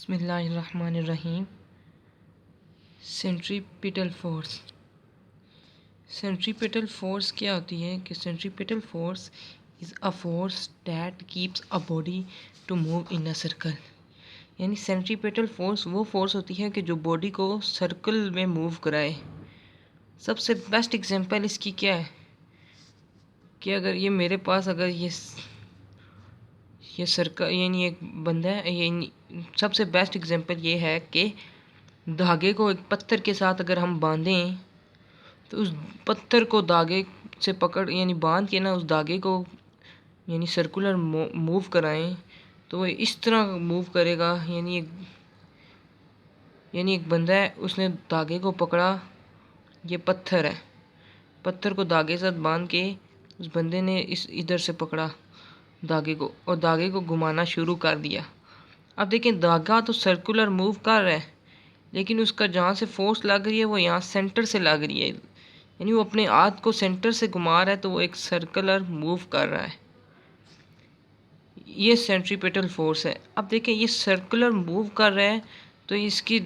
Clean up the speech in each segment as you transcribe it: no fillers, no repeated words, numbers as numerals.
बिस्मिल्लाहिर्रहमानिर्रहीम। Centripetal force. Centripetal force क्या होती है कि centripetal force is a force that keeps a body to move in a circle. यानी सेंट्रीपिटल फोर्स वो फोर्स होती है कि जो बॉडी को सर्कल में मूव कराए। सबसे बेस्ट एग्जांपल इसकी क्या है कि अगर ये मेरे पास अगर ये सर्कल यानी एक बंदा है, ये सबसे बेस्ट एग्जांपल ये है कि धागे को एक पत्थर के साथ अगर हम बांधें तो उस पत्थर को धागे से पकड़ यानी बांध के ना उस धागे को यानी सर्कुलर मूव कराएं तो वो इस तरह मूव करेगा। यानी एक बंदा है, उसने धागे को पकड़ा, ये पत्थर है, पत्थर को धागे साथ बांध के उस बंदे ने इधर से पकड़ा धागे को और धागे को घुमाना शुरू कर दिया। अब देखें, धागा तो सर्कुलर मूव कर रहा है लेकिन उसका जहाँ से फोर्स लग रही है वो यहाँ सेंटर से लग रही है। यानी वो अपने हाथ को सेंटर से घुमा रहा है तो वो एक सर्कुलर मूव कर रहा है। ये सेंट्रीपिटल फोर्स है। अब देखें, ये सर्कुलर मूव कर रहा है तो इसकी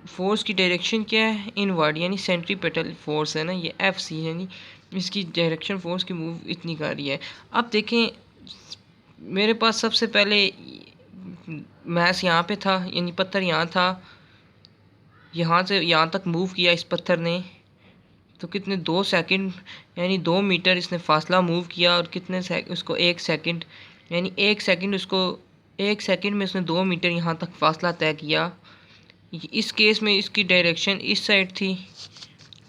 फोर्स की डायरेक्शन क्या है? इनवर्ड। यानी सेंट्रीपिटल फोर्स है ना ये FC, यानी इसकी डायरेक्शन फोर्स की मूव इतनी कर रही है। अब देखें, मेरे पास सबसे पहले मैस यहाँ पे था, यानी पत्थर यहाँ था, यहाँ से यहाँ तक मूव किया इस पत्थर ने तो कितने 2 सेकंड यानी 2 मीटर इसने फासला मूव किया और कितने उसको 1 सेकंड यानी 1 सेकंड उसको 1 सेकंड में उसने 2 मीटर यहाँ तक फासला तय किया। इस केस में इसकी डायरेक्शन इस साइड थी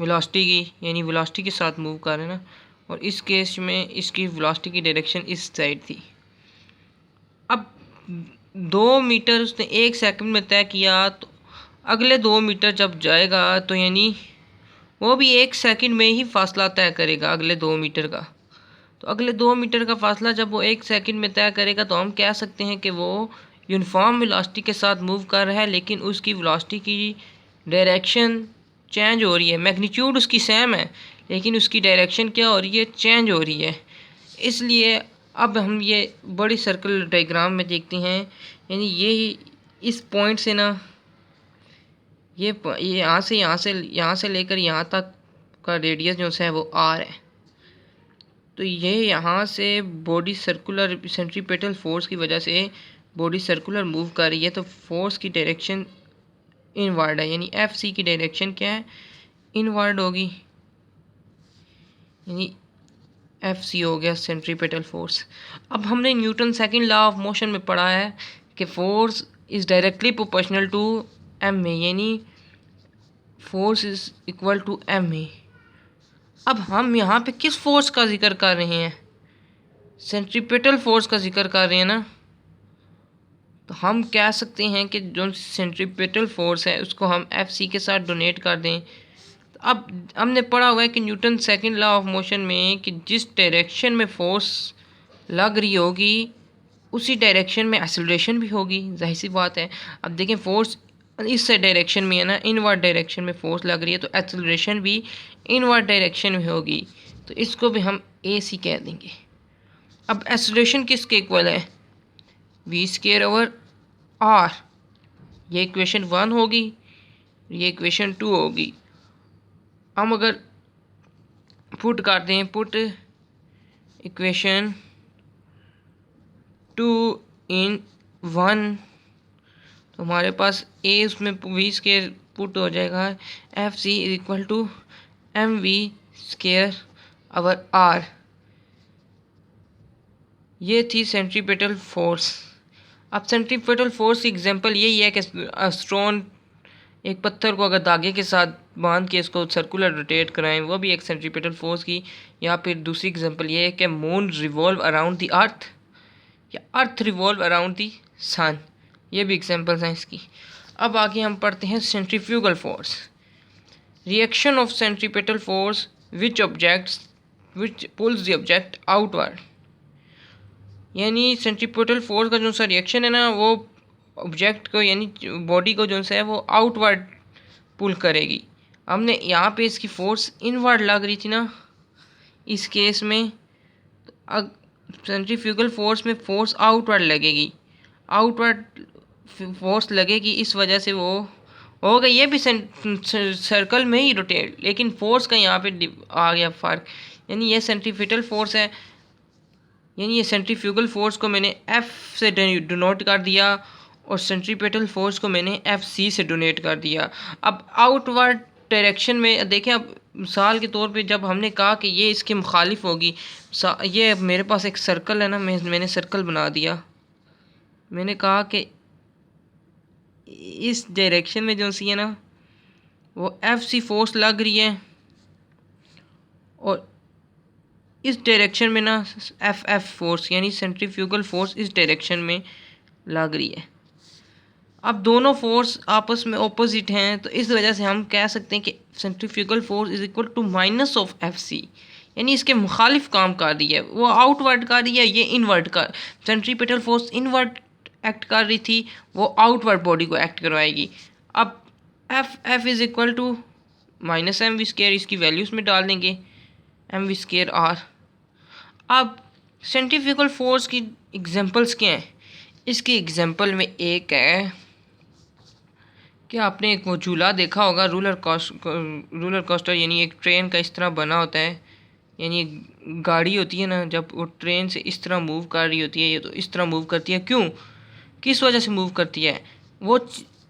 वेलोसिटी की, यानी वेलोसिटी के साथ मूव कर रहे हैं ना, और इस केस में इसकी वेलोसिटी की डायरेक्शन इस साइड थी। अब 2 मीटर उसने 1 सेकंड में तय किया तो अगले 2 मीटर जब जाएगा तो यानी वो भी 1 सेकंड में ही फासला तय करेगा अगले 2 मीटर का। तो अगले 2 मीटर का फासला जब वो 1 सेकंड में तय करेगा तो हम कह सकते हैं कि वो यूनिफॉर्म वेलोसिटी के साथ मूव कर रहा है, लेकिन उसकी वेलोसिटी की डायरेक्शन चेंज हो रही है। मैग्नीट्यूड उसकी सेम है लेकिन उसकी डायरेक्शन क्या हो रही है? चेंज हो रही है। इसलिए अब हम ये बड़ी सर्कल डायग्राम में देखते हैं, यानी ये इस पॉइंट से ना ये यहाँ से लेकर यहाँ तक का रेडियस जो है वो R है। तो ये यहाँ से बॉडी सर्कुलर सेंट्रीपिटल फोर्स की वजह से बॉडी सर्कुलर मूव कर रही है तो फोर्स की डायरेक्शन इनवर्ड है। यानी FC की डायरेक्शन क्या है? इनवर्ड होगी। यानी FC हो गया सेंट्रीपिटल फोर्स। अब हमने Newton second law of motion में पढ़ा है कि force is directly proportional to ma, यानी force is equal to ma। अब हम यहाँ पे किस फोर्स का जिक्र कर रहे हैं? सेंट्रीपिटल फोर्स का जिक्र कर रहे हैं ना, तो हम कह सकते हैं कि जो सेंट्रीपिटल फोर्स है उसको हम FC के साथ डोनेट कर दें। तो अब हमने पढ़ा हुआ है कि Newton second law of motion में कि जिस डायरेक्शन में फोर्स लग रही होगी उसी डायरेक्शन में एक्सेलरेशन भी होगी। जाहिर सी बात है। अब देखें, फोर्स इस डायरेक्शन में है ना, इनवर्ड डायरेक्शन में फोर्स लग रही है तो एक्सेलरेशन भी इनवर्ड डायरेक्शन में होगी, तो इसको भी हम AC कह देंगे। अब एक्सेलरेशन किसके इक्वल है? v²/r। ये इक्वेशन 1 होगी, ये इक्वेशन 2 होगी। हम अगर पुट कर दें, पुट इक्वेशन 2 इन 1 तो हमारे पास A उसमें v² पुट हो जाएगा, FC is equal to mv²/r। ये थी सेंट्रीपिटल फोर्स। अब सेंट्रीपिटल फोर्स की एग्जांपल यही है कि स्टोन एक पत्थर को अगर धागे के साथ बांध के इसको सर्कुलर रोटेट कराएं, वो भी एक सेंट्रीपिटल फोर्स की। या फिर दूसरी एग्जांपल ये है कि moon revolve around the earth या अर्थ रिवॉल्व अराउंड द सन, ये भी एग्जांपल्स हैं इसकी। अब आगे हम पढ़ते हैं centrifugal force. Reaction of centripetal force which pulls the object outward. यानी सेंट्रीपिटल फोर्स का जो सा रिएक्शन है ना, वो ऑब्जेक्ट को यानी बॉडी को जो है वो आउटवर्ड पुल करेगी। हमने यहाँ पे इसकी फोर्स इनवर्ड लग रही थी ना इस केस में, तो सेंट्रीफ्यूगल फोर्स में फोर्स आउटवर्ड लगेगी। आउटवर्ड फोर्स लगेगी, इस वजह से वो होगा। ये भी सर्कल में ही रोटेट, लेकिन फोर्स का यहाँ पे आ गया फ़र्क। यानी ये सेंट्रीफ्यूगल फोर्स है, यानी ये सेंट्रीफ्यूगल फोर्स को मैंने एफ से डिनोट कर दिया और सेंट्रीपेटल फोर्स को मैंने एफ सी से डोनेट कर दिया। अब आउटवर्ड डायरेक्शन में देखें, अब मिसाल के तौर पे जब हमने कहा कि ये इसके मुखालिफ होगी, ये मेरे पास एक सर्कल है ना, मैंने सर्कल बना दिया। मैंने कहा कि इस डायरेक्शन में जो सी है ना वो एफ सी फोर्स लग रही है, और इस डायरेक्शन में ना एफ एफ फोर्स यानी सेंट्रीफ्यूगल फोर्स इस डायरेक्शन में लग रही है। अब दोनों फोर्स आपस में ऑपोजिट हैं, तो इस वजह से हम कह सकते हैं कि centrifugal force is equal to minus of F C, यानी इसके मुखालिफ काम कर रही है। वो आउटवर्ड कर रही है, ये इनवर्ड कर, सेंट्रीपेटल फोर्स इनवर्ड एक्ट कर रही थी, वो आउटवर्ड बॉडी को एक्ट करवाएगी। अब F F is equal to minus M V square, इसकी वैल्यूज़ में डाल देंगे एम वी स्केयर आर। अब सेंट्रीफ्यूगल फोर्स की एग्जांपल्स क्या हैं? इसकी एग्जांपल में एक है कि आपने एक वो झूला देखा होगा, रूलर कोस्टर, यानी एक ट्रेन का इस तरह बना होता है, यानी एक गाड़ी होती है ना, जब वो ट्रेन से इस तरह मूव कर रही होती है, ये तो इस तरह मूव करती है। क्यों, किस वजह से मूव करती है? वो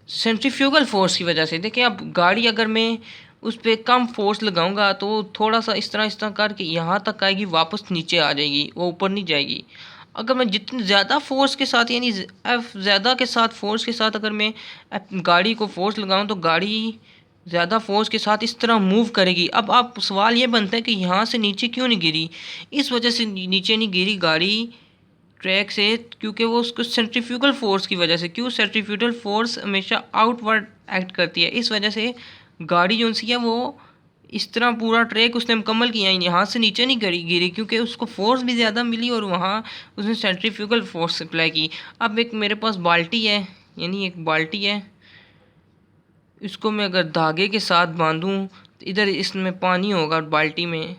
सेंट्रीफ्यूगल फोर्स की वजह से। देखिए, अब गाड़ी अगर मैं उस पर कम फोर्स लगाऊंगा तो थोड़ा सा इस तरह करके यहाँ तक आएगी, वापस नीचे आ जाएगी, वो ऊपर नहीं जाएगी। अगर मैं जितनी ज़्यादा फोर्स के साथ, यानी एफ ज़्यादा के साथ फोर्स के साथ अगर मैं गाड़ी को फोर्स लगाऊं तो गाड़ी ज़्यादा फोर्स के साथ इस तरह मूव करेगी। अब आप सवाल ये बनता है कि यहाँ से नीचे क्यों नहीं गिरी? इस वजह से नीचे नहीं गिरी गाड़ी ट्रैक से, क्योंकि वो उसको सेंट्रीफ्यूगल फोर्स की वजह से। क्यों? सेंट्रीफ्यूगल फोर्स हमेशा आउटवर्ड एक्ट करती है, इस वजह से गाड़ी जो सी है वो इस तरह पूरा ट्रैक उसने मुकम्मल किया, यहाँ से नीचे नहीं गिरी, क्योंकि उसको फोर्स भी ज़्यादा मिली और वहाँ उसने सेंट्रीफ्यूगल फोर्स अप्लाई की। अब एक मेरे पास बाल्टी है, यानी एक बाल्टी है, इसको मैं अगर धागे के साथ बांधूँ तो इधर इसमें पानी होगा बाल्टी में,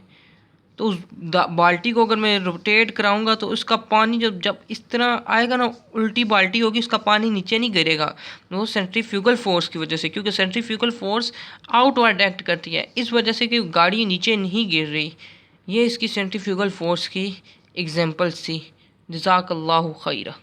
तो उस बाल्टी को अगर मैं रोटेट कराऊंगा तो उसका पानी जब इस तरह आएगा ना, उल्टी बाल्टी होगी, उसका पानी नीचे नहीं गिरेगा, वो सेंट्रीफ्यूगल फोर्स की वजह से। क्योंकि सेंट्रीफ्यूगल फोर्स आउटवर्ड एक्ट करती है, इस वजह से कि गाड़ी नीचे नहीं गिर रही। ये इसकी सेंट्रीफ्यूगल फोर्स की एग्जांपल्स थी। जज़ाकल्लाहु खैरा।